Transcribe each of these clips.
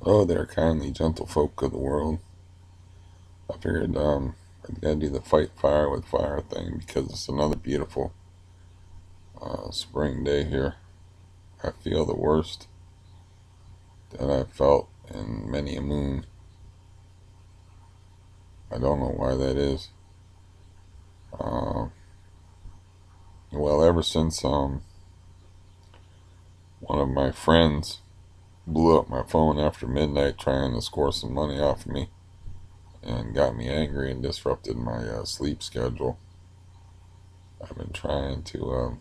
Oh, there, kindly, gentle folk of the world. I figured I gotta do the fight fire with fire thing because it's another beautiful spring day here. I feel the worst that I've felt in many a moon. I don't know why that is. Uh, well, ever since one of my friends blew up my phone after midnight trying to score some money off of me and got me angry and disrupted my sleep schedule, I've been trying to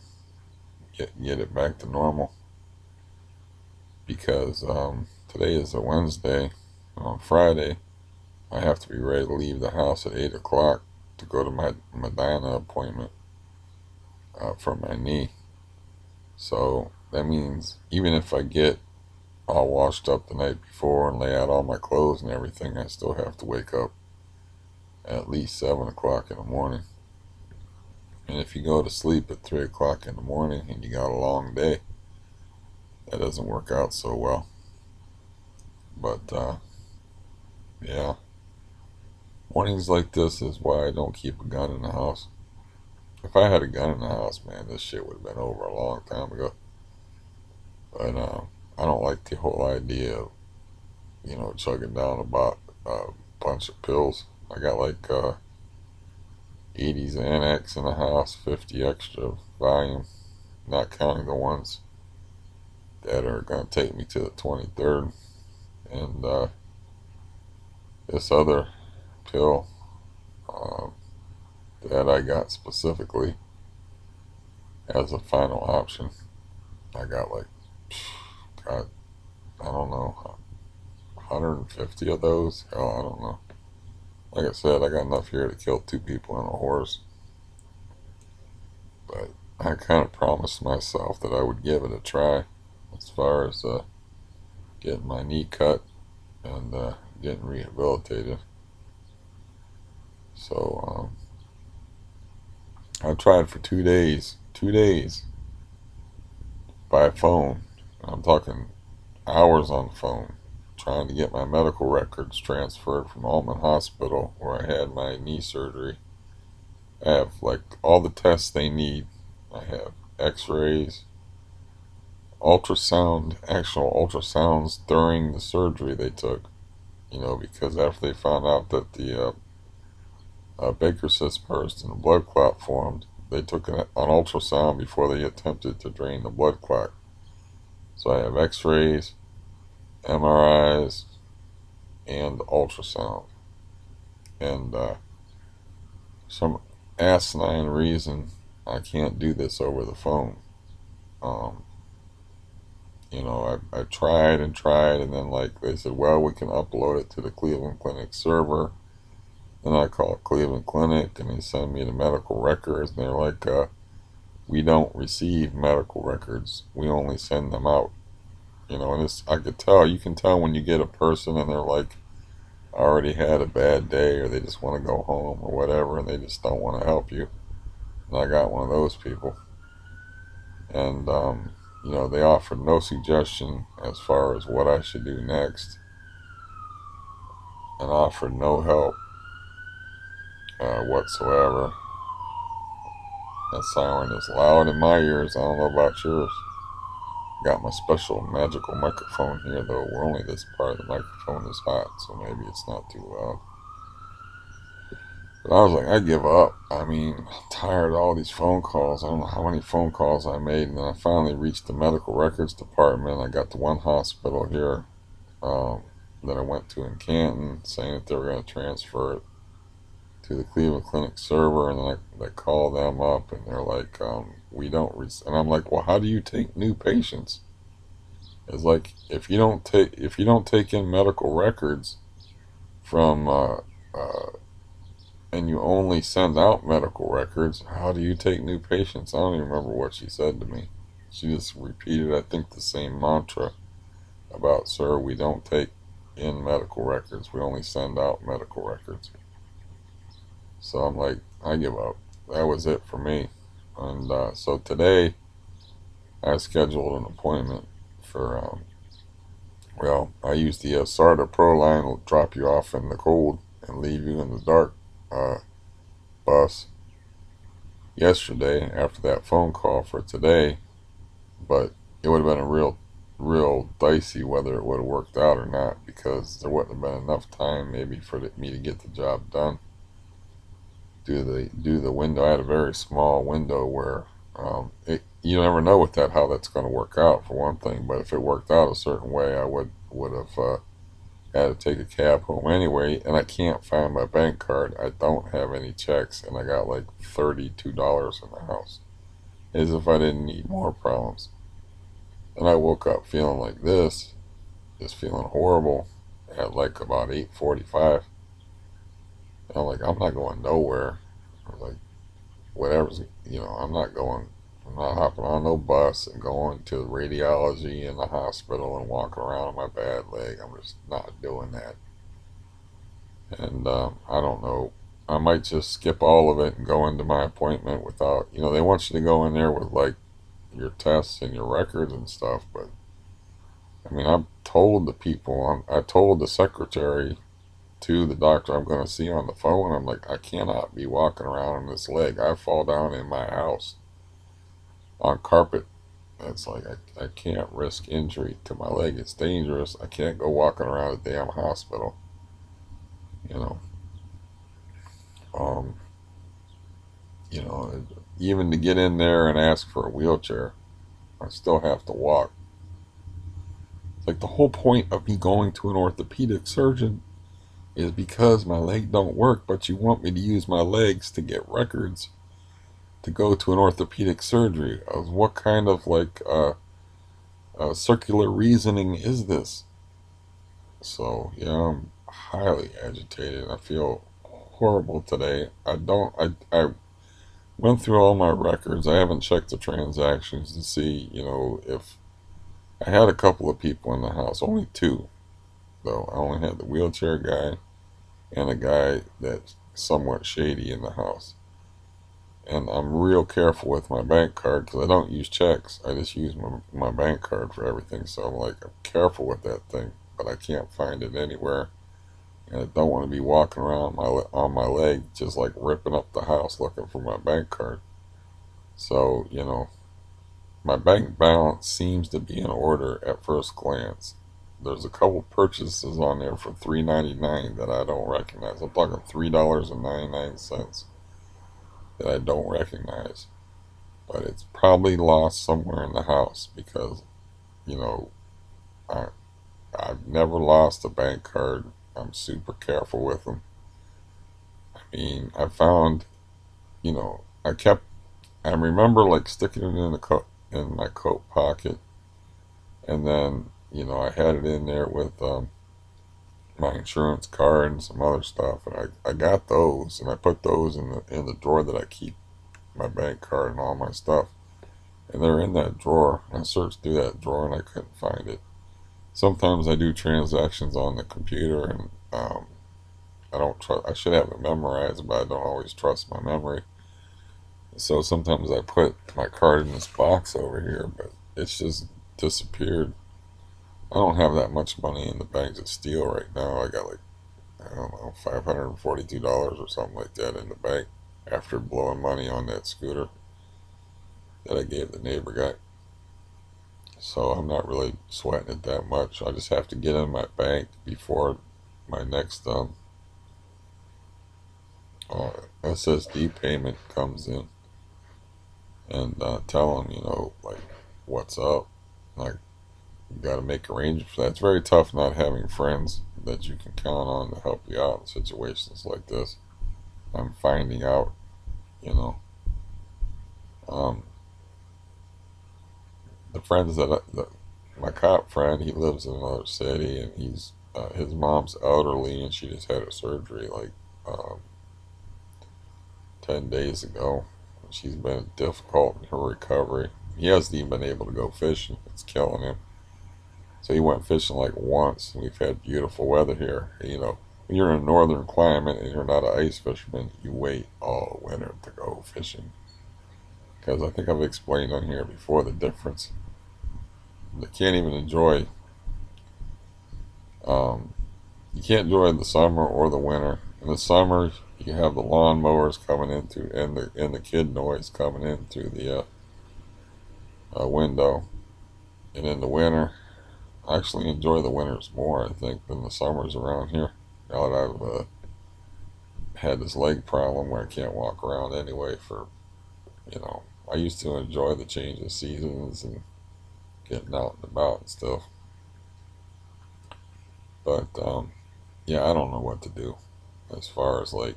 get it back to normal because today is a Wednesday. On Friday, I have to be ready to leave the house at 8 o'clock to go to my Medina appointment for my knee. So that means even if I get all washed up the night before and lay out all my clothes and everything, I still have to wake up at least 7 o'clock in the morning. And if you go to sleep at 3 o'clock in the morning and you got a long day, that doesn't work out so well. But yeah, mornings like this is why I don't keep a gun in the house. If I had a gun in the house, man, this shit would have been over a long time ago. But I don't like the whole idea of, chugging down about a bunch of pills. I got like 80s Xanax in the house, 50 extra volume, not counting the ones that are going to take me to the 23rd. And this other pill uh, that I got specifically as a final option, I got like, God, I don't know, 150 of those. Hell, I don't know. Like I said, I got enough here to kill two people and a horse. But I kind of promised myself that I would give it a try as far as getting my knee cut and getting rehabilitated. So I tried for 2 days, 2 days by phone. I'm talking hours on the phone, trying to get my medical records transferred from Alman Hospital where I had my knee surgery. I have like all the tests they need. I have x-rays, ultrasound, actual ultrasounds during the surgery they took, because after they found out that the Baker cyst burst and a blood clot formed, they took an ultrasound before they attempted to drain the blood clot. So I have x-rays, MRIs, and ultrasound. And some asinine reason I can't do this over the phone. Um, I tried and tried, and then like they said, well, we can upload it to the Cleveland Clinic server. Then I called Cleveland Clinic, and they send me the medical records, and they're like, we don't receive medical records. We only send them out. And it's, I could tell, you can tell when you get a person and they're like, I already had a bad day, or they just want to go home or whatever, and they just don't want to help you. And I got one of those people. And, they offered no suggestion as far as what I should do next, and offered no help whatsoever. That siren is loud in my ears. I don't know about yours. Got my special magical microphone here, though. We're only this part of the microphone is hot, so maybe it's not too loud. But I was like, I give up. I mean, I'm tired of all these phone calls. I don't know how many phone calls I made, and then I finally reached the medical records department. I got to one hospital here um, that I went to in Canton, saying that they were going to transfer it to the Cleveland Clinic server, and then I call them up, and they're like, we don't. And I'm like, well, how do you take new patients? It's like if you don't take in medical records from and you only send out medical records, how do you take new patients? I don't even remember what she said to me. She just repeated, I think, the same mantra about, sir, we don't take in medical records. We only send out medical records. So I'm like, I give up. That was it for me. And so today I scheduled an appointment for Well, I use the SARTA Pro line will drop you off in the cold and leave you in the dark uh, bus yesterday after that phone call for today, but it would have been a real dicey whether it would have worked out or not because there wouldn't have been enough time maybe for me to get the job done. Do the window. I had a very small window where you never know with that how that's going to work out for one thing. But if it worked out a certain way, I would have had to take a cab home anyway. And I can't find my bank card. I don't have any checks, and I got like $32 in the house, as if I didn't need more problems. And I woke up feeling like this, just feeling horrible at like about 8:45. I'm like, I'm not going nowhere. I was like, whatever's, I'm not going, I'm not hopping on no bus and going to radiology in the hospital and walking around on my bad leg. I'm just not doing that. And I don't know. I might just skip all of it and go into my appointment without, they want you to go in there with like your tests and your records and stuff. But I mean, I've told the people, I told the secretary to the doctor I'm going to see on the phone, I'm like, I cannot be walking around on this leg. I fall down in my house on carpet. It's like I can't risk injury to my leg. It's dangerous. I can't go walking around a damn hospital. You know, um, you know, even to get in there and ask for a wheelchair, I still have to walk. It's like the whole point of me going to an orthopedic surgeon is because my leg don't work, but you want me to use my legs to get records to go to an orthopedic surgery. What kind of like circular reasoning is this? So yeah, I'm highly agitated. I feel horrible today. I don't. I went through all my records. I haven't checked the transactions to see, if I had a couple of people in the house. Only two, though. I only had the wheelchair guy and a guy that's somewhat shady in the house. And I'm real careful with my bank card because I don't use checks. I just use my bank card for everything. So I'm careful with that thing, but I can't find it anywhere. And I don't want to be walking around on my leg just like ripping up the house looking for my bank card. So, my bank balance seems to be in order at first glance. There's a couple purchases on there for $3.99 that I don't recognize. I'm talking $3.99 that I don't recognize. But it's probably lost somewhere in the house because, you know, I, I've never lost a bank card. I'm super careful with them. I mean, I found, I remember like sticking it in my coat pocket, and then, I had it in there with my insurance card and some other stuff, and I got those, and I put those in the drawer that I keep my bank card and all my stuff. And they're in that drawer. I searched through that drawer and I couldn't find it. Sometimes I do transactions on the computer and I don't trust. I should have it memorized, but I don't always trust my memory. So sometimes I put my card in this box over here, but it's just disappeared. I don't have that much money in the bank to steal right now. I got like, I don't know, $542 or something like that in the bank after blowing money on that scooter that I gave the neighbor guy. So I'm not really sweating it that much. I just have to get in my bank before my next uh, SSD payment comes in and tell them, like what's up. Like you got to make arrangements for that. It's very tough not having friends that you can count on to help you out in situations like this. I'm finding out, you know, um, the friends my cop friend, he lives in another city, and his mom's elderly, and she just had her surgery like um, 10 days ago. She's been difficult in her recovery. He hasn't even been able to go fishing. It's killing him. So he went fishing like once, and we've had beautiful weather here. When you're in a northern climate and you're not an ice fisherman, you wait all winter to go fishing. Because I think I've explained on here before the difference. They can't even enjoy you can't enjoy the summer or the winter. In the summer, you have the lawn mowers coming into and the kid noise coming in through the window. And in the winter, I actually enjoy the winters more, I think, than the summers around here. Now that I've had this leg problem where I can't walk around anyway I used to enjoy the change of seasons and getting out and about and stuff. But yeah, I don't know what to do as far as like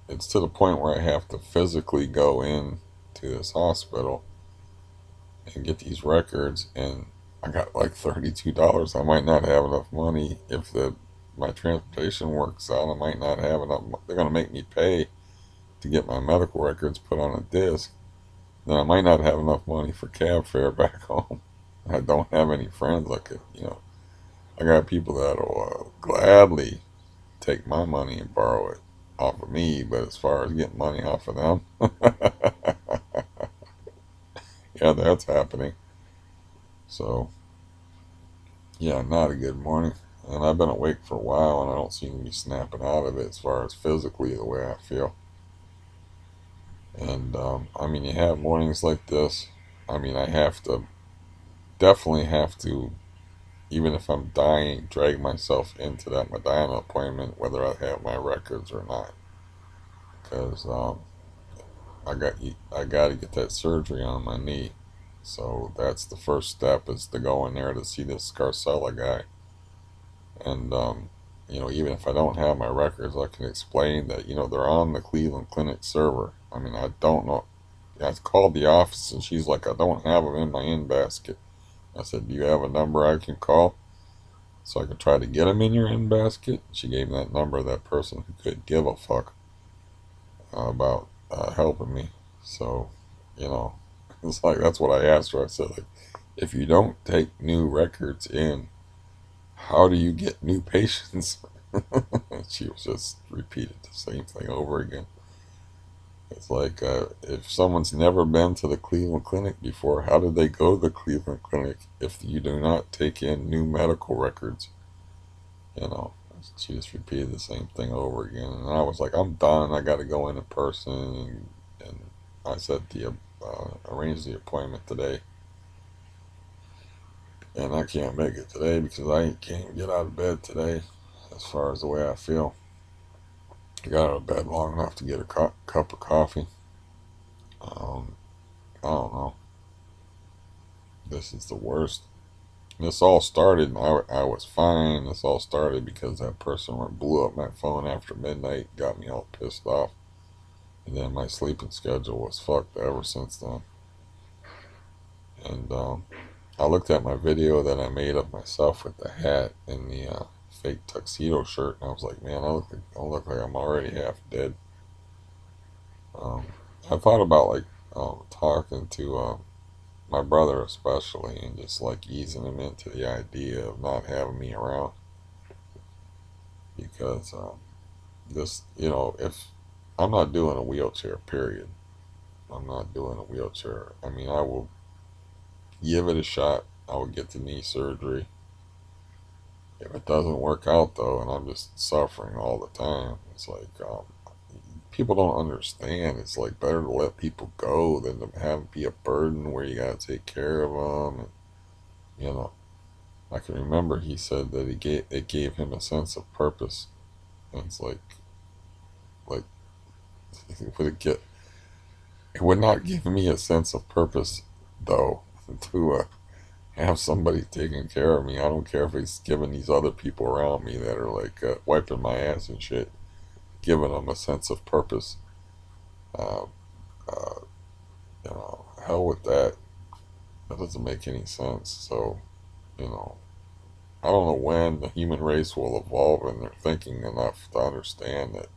it's to the point where I have to physically go in to this hospital and get these records, and I got like $32. I might not have enough money if the my transportation works out. I might not have enough. They're gonna make me pay to get my medical records put on a disc. Then I might not have enough money for cab fare back home. I don't have any friends I could. I got people that'll gladly take my money and borrow it off of me, but as far as getting money off of them, yeah, that's happening. So, yeah, not a good morning. And I've been awake for a while and I don't seem to be snapping out of it as far as physically the way I feel. And, I mean, you have mornings like this. I mean, I definitely have to, even if I'm dying, drag myself into that Medina appointment, whether I have my records or not. Because I got I got to get that surgery on my knee. So that's the first step is to go in there to see this Scarcella guy. And, even if I don't have my records, I can explain that, they're on the Cleveland Clinic server. I mean, I don't know. I called the office and she's like, I don't have them in my in basket. I said, do you have a number I can call so I can try to get them in your in basket? She gave me that number of that person who could give a fuck about helping me. So, you know, it's like that's what I asked her. I said, like, if you don't take new records in, how do you get new patients? She was just repeated the same thing over again. It's like if someone's never been to the Cleveland Clinic before, how did they go to the Cleveland Clinic if you do not take in new medical records? You know, she just repeated the same thing over again. And I was like, I'm done. I got to go in person. And I said, arrange the appointment today. And I can't make it today because I can't get out of bed today as far as the way I feel. I got out of bed long enough to get a cup of coffee. Um, I don't know. This is the worst. This all started, and I was fine. This all started because that person blew up my phone after midnight, got me all pissed off. And then my sleeping schedule was fucked ever since then. And I looked at my video that I made of myself with the hat and the fake tuxedo shirt, and I was like, man, I look like I'm already half dead. Um, I thought about like talking to my brother especially, and just like easing him into the idea of not having me around because this, if I'm not doing a wheelchair, period. I'm not doing a wheelchair. I mean, I will give it a shot. I will get the knee surgery. If it doesn't work out though, and I'm just suffering all the time, it's like people don't understand. It's like better to let people go than to have it be a burden where you gotta take care of them. And, you know, I can remember he said that it gave him a sense of purpose. And it's like would it would not give me a sense of purpose though to have somebody taking care of me. I don't care if he's giving these other people around me that are like wiping my ass and shit, giving them a sense of purpose. Uh, uh, hell with that. That doesn't make any sense. So, you know, I don't know when the human race will evolve in their thinking enough to understand that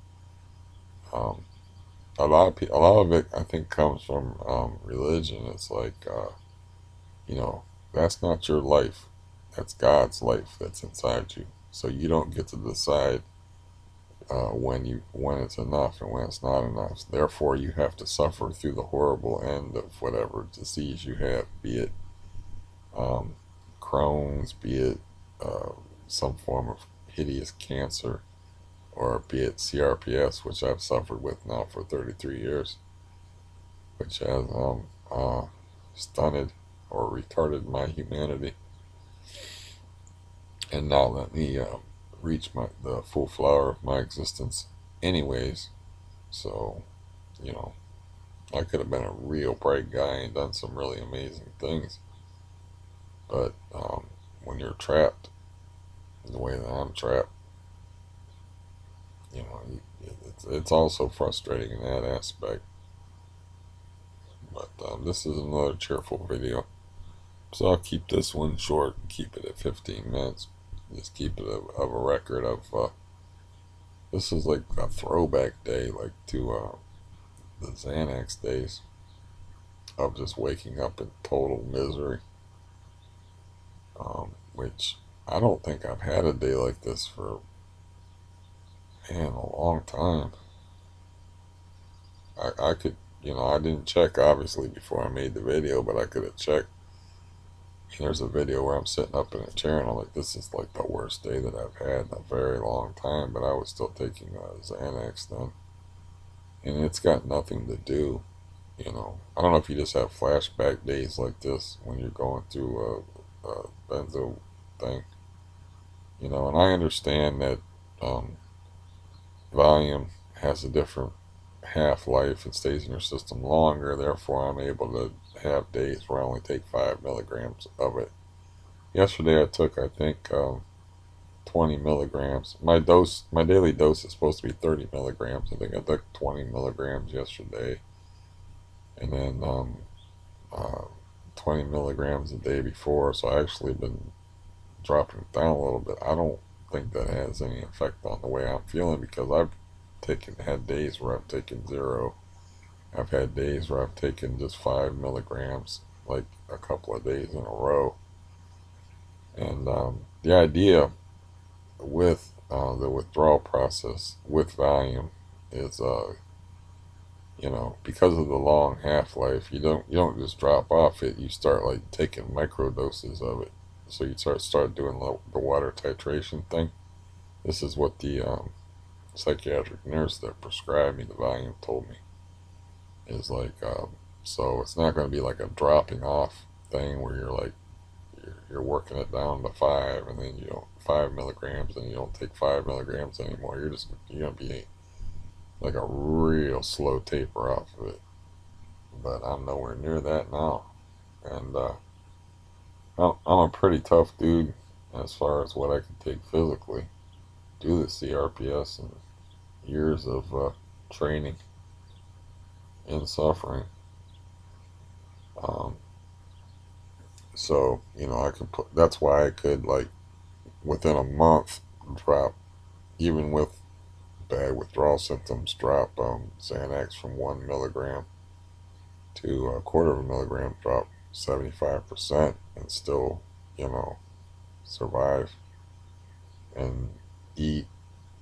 um, a lot of it, I think, comes from religion. It's like, you know, that's not your life. That's God's life that's inside you. So you don't get to decide when it's enough and when it's not enough. Therefore, you have to suffer through the horrible end of whatever disease you have, be it um, Crohn's, be it uh, some form of hideous cancer, or be it CRPS, which I've suffered with now for 33 years, which has stunted or retarded my humanity, and now let me reach the full flower of my existence anyways. So, you know, I could have been a real bright guy and done some really amazing things, but when you're trapped in the way that I'm trapped, you know, it's also frustrating in that aspect. But this is another cheerful video, so I'll keep this one short and keep it at 15 minutes. Just keep it of a record of this is like a throwback day, like to the Xanax days of just waking up in total misery, which I don't think I've had a day like this for, man, a long time. I could, you know, I didn't check obviously before I made the video, but I could have checked. There's a video where I'm sitting up in a chair and I'm like, this is like the worst day that I've had in a very long time, but I was still taking Xanax then. And it's got nothing to do, you know. I don't know if you just have flashback days like this when you're going through a benzo thing, you know, and I understand that Valium has a different half-life and stays in your system longer, therefore I'm able to have days where I only take 5 milligrams of it. Yesterday I took, I think, 20 milligrams. My daily dose is supposed to be 30 milligrams. I think I took 20 milligrams yesterday, and then 20 milligrams the day before, so I actually been dropping it down a little bit. I don't think that has any effect on the way I'm feeling, because I've had days where I've taken 0. I've had days where I've taken just 5 milligrams, like a couple of days in a row. And the idea with the withdrawal process with Valium is, you know, because of the long half-life, you don't just drop off it. You start like taking micro doses of it. So you start doing the water titration thing. This is what the psychiatric nurse that prescribed me the Valium told me. Is like, so it's not going to be like a dropping off thing where you're like, you're working it down to 5, and then you don't 5 milligrams, and you don't take 5 milligrams anymore. You're going to be like a real slow taper off of it. But I'm nowhere near that now, and I'm a pretty tough dude as far as what I can take physically. Do the CRPS and years of training and suffering. Um, so, you know, I could put, that's why I could, like, within a month drop, even with bad withdrawal symptoms, drop Xanax from 1 milligram to a quarter of a milligram, drop 75%, and still, you know, survive and eat,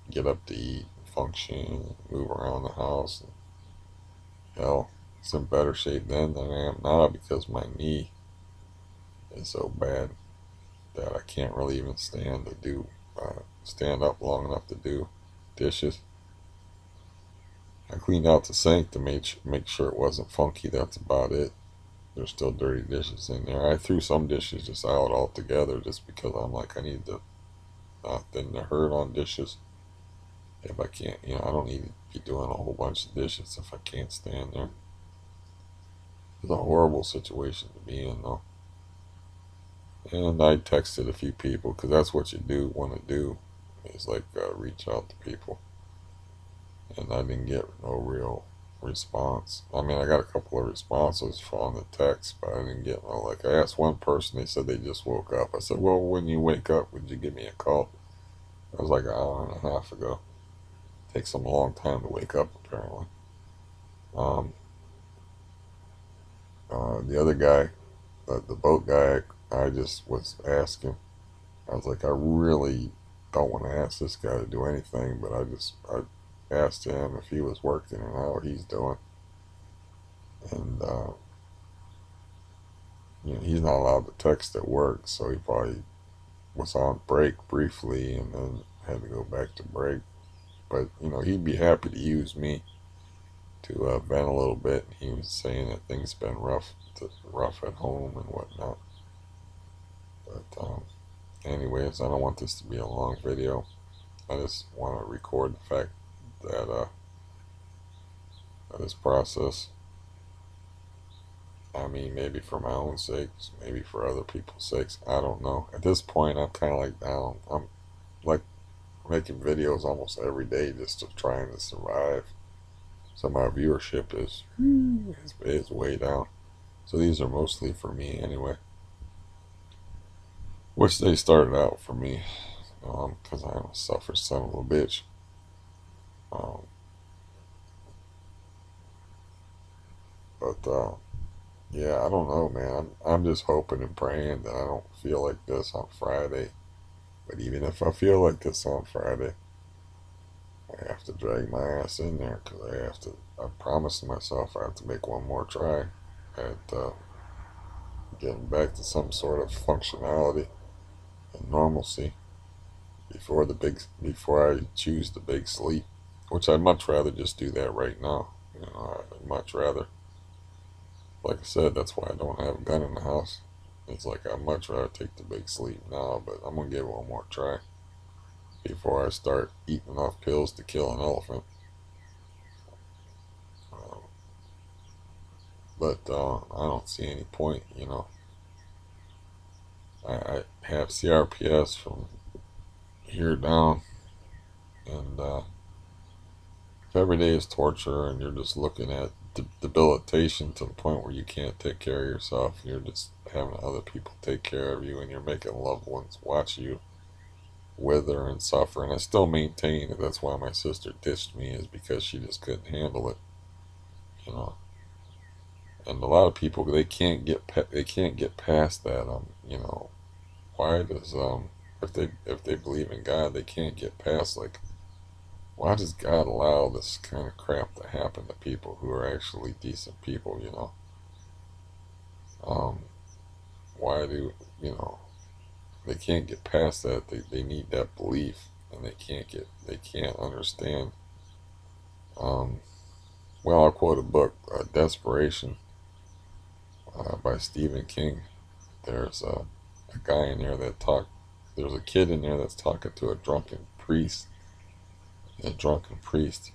get up to eat, function, move around the house. And, hell, it's in better shape then than I am now, because my knee is so bad that I can't really even stand up long enough to do dishes. I cleaned out the sink to make sure it wasn't funky. That's about it. There's still dirty dishes in there. I threw some dishes just out altogether, just because I'm like, I need to thin the herd on dishes. If I can't, you know, I don't need to be doing a whole bunch of dishes if I can't stand there. It's a horrible situation to be in, though. And I texted a few people, because that's what you want to do, is like reach out to people. And I didn't get no real response. I mean, I got a couple of responses on the text, but I didn't get no, like, I asked one person, they said they just woke up. I said, well, when you wake up, would you give me a call? It was like an hour and a half ago. It takes them a long time to wake up, apparently. Um, the other guy, the boat guy, I just was asking. I was like, I really don't want to ask this guy to do anything, but I asked him if he was working and how he's doing. And, you know, he's not allowed to text at work, so he probably was on break briefly and then had to go back to break. But he'd be happy to use me to vent a little bit. He was saying that things been rough at home and whatnot. But anyways, I don't want this to be a long video. I just want to record the fact that this process. I mean, maybe for my own sakes, maybe for other people's sakes. I don't know. At this point, I'm kind of like down. I'm like making videos almost every day just to trying to survive. So my viewership is way down. So these are mostly for me anyway. Which they started out for me, because I'm a selfish son of a bitch. Um, but yeah, I don't know, man. I'm just hoping and praying that I don't feel like this on Friday. But even if I feel like this on Friday, I have to drag my ass in there because I promised myself I have to make one more try at getting back to some sort of functionality and normalcy before I choose the big sleep, which I'd much rather just do that right now. I'd much rather. Like I said, that's why I don't have a gun in the house. It's like I'd much rather take the big sleep now, but I'm gonna give it one more try before I start eating enough pills to kill an elephant. Um, but I don't see any point. I have CRPS from here down, and if every day is torture and you're just looking at debilitation to the point where you can't take care of yourself, and you're just having other people take care of you, and you're making loved ones watch you wither and suffer. And I still maintain that that's why my sister ditched me, is because she just couldn't handle it. You know, and a lot of people they can't get past that. Why does if they believe in God, they can't get past, like, why does God allow this kind of crap to happen to people who are actually decent people? Um, why do they can't get past that? They need that belief, and they can't understand. Um, well, I'll quote a book, Desperation, by Stephen King. There's a guy in there that talk. There's a kid in there that's talking to a drunken priest. And the drunken priest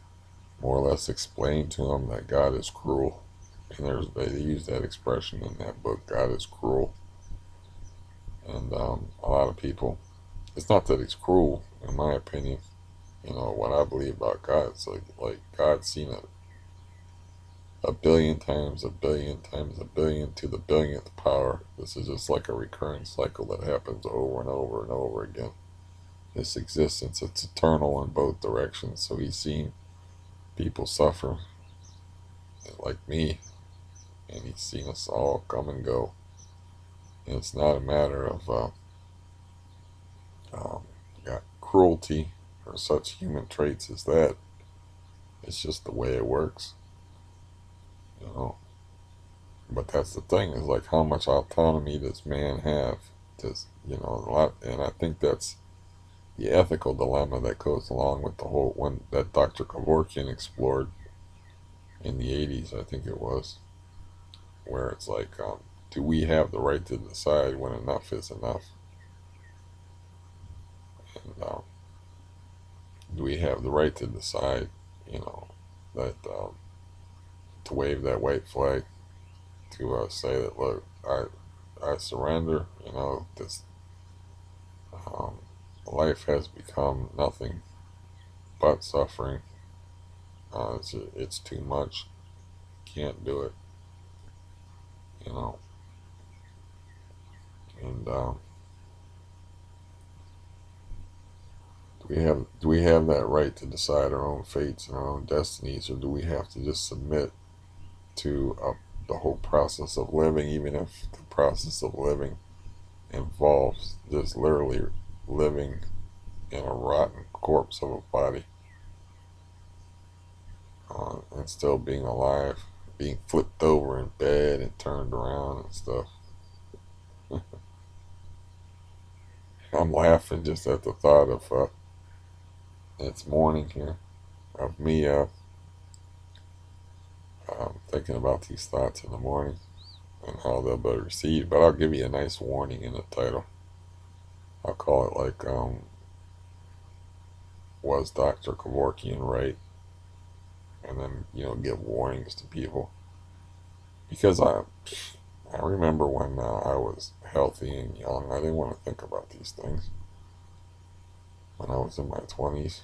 more or less explained to him that God is cruel. And they use that expression in that book. God is cruel. And a lot of people, it's not that he's cruel, in my opinion. What I believe about God, it's like God's seen it a billion times, a billion times, a billion to the billionth power. This is just like a recurring cycle that happens over and over and over again. This existence, it's eternal in both directions. So he's seen people suffer like me, and he's seen us all come and go. And it's not a matter of um, cruelty or such human traits as that. It's just the way it works, you know. But that's the thing, is like, how much autonomy does man have? A lot, and I think that's the ethical dilemma that goes along with the whole one that Dr. Kevorkian explored in the 80s, I think it was, where it's like, do we have the right to decide when enough is enough? And do we have the right to decide, that to wave that white flag, to say that, look, I surrender. This um, life has become nothing but suffering. It's too much. Can't do it. You know, and do we have that right to decide our own fates and our own destinies, or do we have to just submit to the whole process of living, even if the process of living involves just literally living in a rotten corpse of a body, and still being alive, being flipped over in bed and turned around and stuff. I'm laughing just at the thought of it's morning here, of me thinking about these thoughts in the morning and how they'll be received. But I'll give you a nice warning in the title. I'll call it like, was Dr. Kevorkian right? And then, give warnings to people. Because I remember when I was healthy and young, I didn't want to think about these things. When I was in my 20s,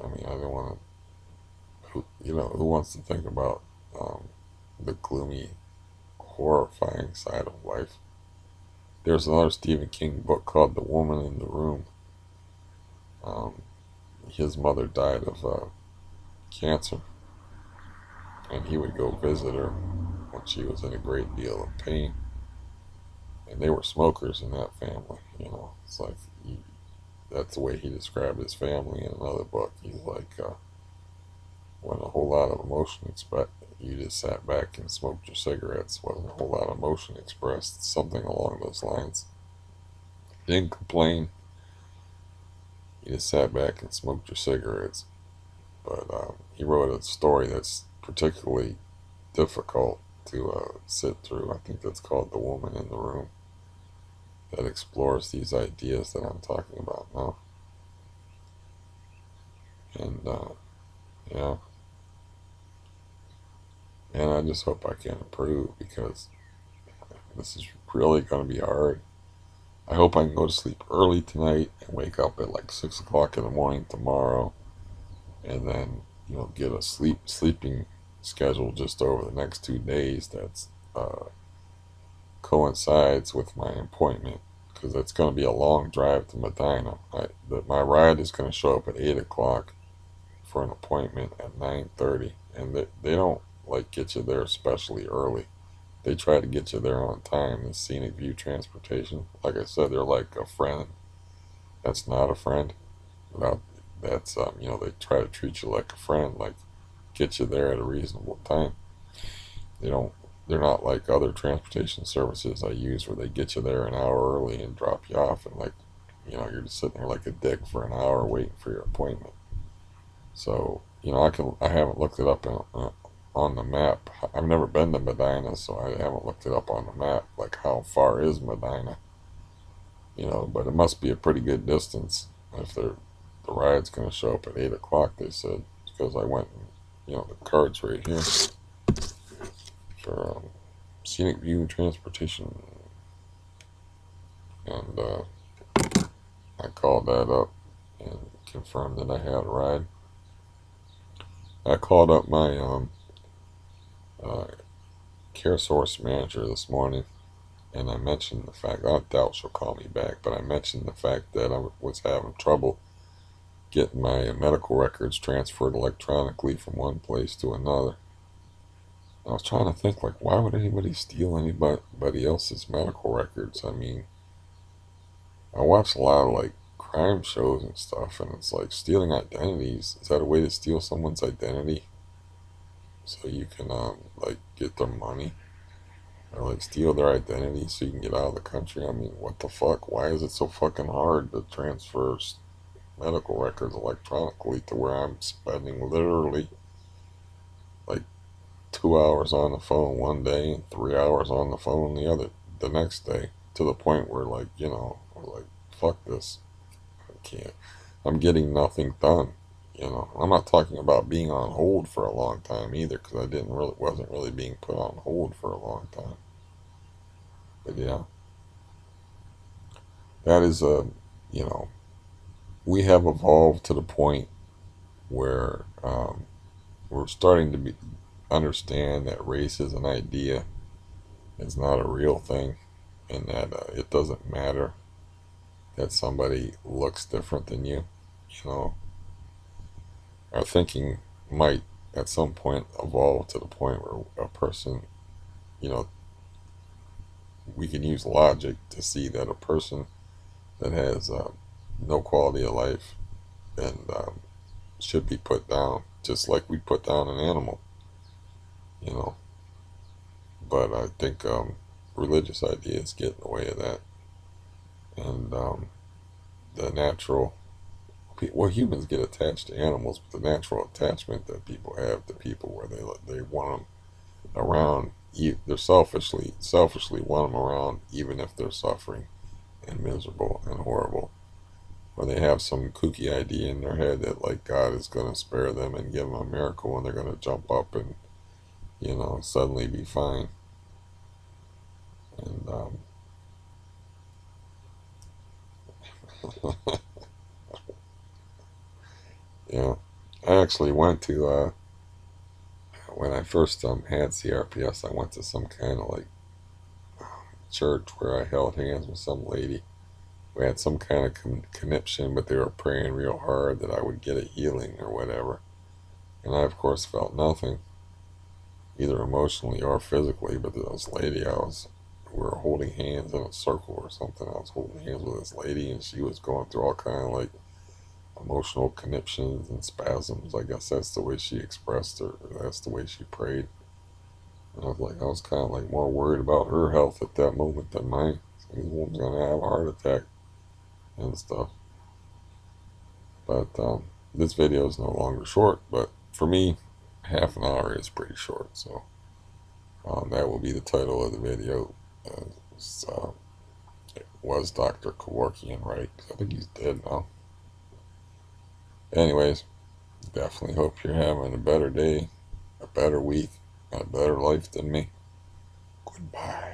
I mean, I didn't want to, who wants to think about the gloomy, horrifying side of life? There's another Stephen King book called The Woman in the Room. Um, his mother died of cancer, and he would go visit her when she was in a great deal of pain. And they were smokers in that family. It's like that's the way he described his family in another book. He's like, when a whole lot of emotion expressed, you just sat back and smoked your cigarettes. Wasn't a whole lot of emotion expressed, something along those lines. Didn't complain. You just sat back and smoked your cigarettes. But he wrote a story that's particularly difficult to sit through. I think that's called The Woman in the Room. That explores these ideas that I'm talking about now. And yeah, and I just hope I can improve, because this is really going to be hard. I hope I can go to sleep early tonight and wake up at like 6 o'clock in the morning tomorrow, and then get a sleeping schedule just over the next 2 days that's coincides with my appointment, because it's going to be a long drive to Medina. My ride is going to show up at 8 o'clock for an appointment at 9:30, and they don't like get you there especially early. They try to get you there on time. The Scenic View Transportation, like I said, they're like a friend that's not a friend. Without that's they try to treat you like a friend, like get you there at a reasonable time. They don't. They're not like other transportation services I use where they get you there an hour early and drop you off, and like you're just sitting there like a dick for an hour waiting for your appointment. So I haven't looked it up on the map. I've never been to Medina, so I haven't looked it up on the map. Like, how far is Medina? But it must be a pretty good distance if the ride's going to show up at 8 o'clock. They said, because I went, the card's right here for Scenic View Transportation, and I called that up and confirmed that I had a ride. I called up my uh, care source manager this morning, and I mentioned the fact, I doubt she'll call me back, but I mentioned the fact that I was having trouble getting my medical records transferred electronically from one place to another. I was trying to think, like, why would anybody steal anybody else's medical records? I mean, I watch a lot of like crime shows and stuff, and it's like stealing identities. Is that a way to steal someone's identity so you can like get their money, or like steal their identity so you can get out of the country? I mean, what the fuck? Why is it so fucking hard to transfer medical records electronically to where I'm spending literally like 2 hours on the phone one day and 3 hours on the phone the next day, to the point where like we're like, fuck this, I can't, I'm getting nothing done. I'm not talking about being on hold for a long time either, because I didn't really wasn't really being put on hold for a long time. But yeah, that is you know we have evolved to the point where we're starting to understand that race is an idea. It's not a real thing, and that it doesn't matter that somebody looks different than you. You know, our thinking might at some point evolve to the point where a person, you know, we can use logic to see that a person that has no quality of life and should be put down, just like we put down an animal. You know, but I think religious ideas get in the way of that, and the natural, well, humans get attached to animals, but the natural attachment that people have to people where they want them around, they're selfishly want them around even if they're suffering and miserable and horrible, or they have some kooky idea in their head that like God is going to spare them and give them a miracle and they're going to jump up and suddenly be fine. And yeah, I actually went to when I first had CRPS, I went to some kind of like church where I held hands with some lady. We had some kind of connection, but they were praying real hard that I would get a healing or whatever. And I, of course, felt nothing, either emotionally or physically. But this lady, we were holding hands in a circle or something. I was holding hands with this lady, and she was going through all kind of like emotional conniptions and spasms. I guess that's the way she expressed her. That's the way she prayed. And I was kind of like more worried about her health at that moment than mine. So this woman's gonna have a heart attack and stuff. But this video is no longer short. But for me, half an hour is pretty short. So that will be the title of the video. Uh, was Dr. Kevorkian right? I think he's dead now. Anyways, definitely hope you're having a better day, a better week, and a better life than me. Goodbye.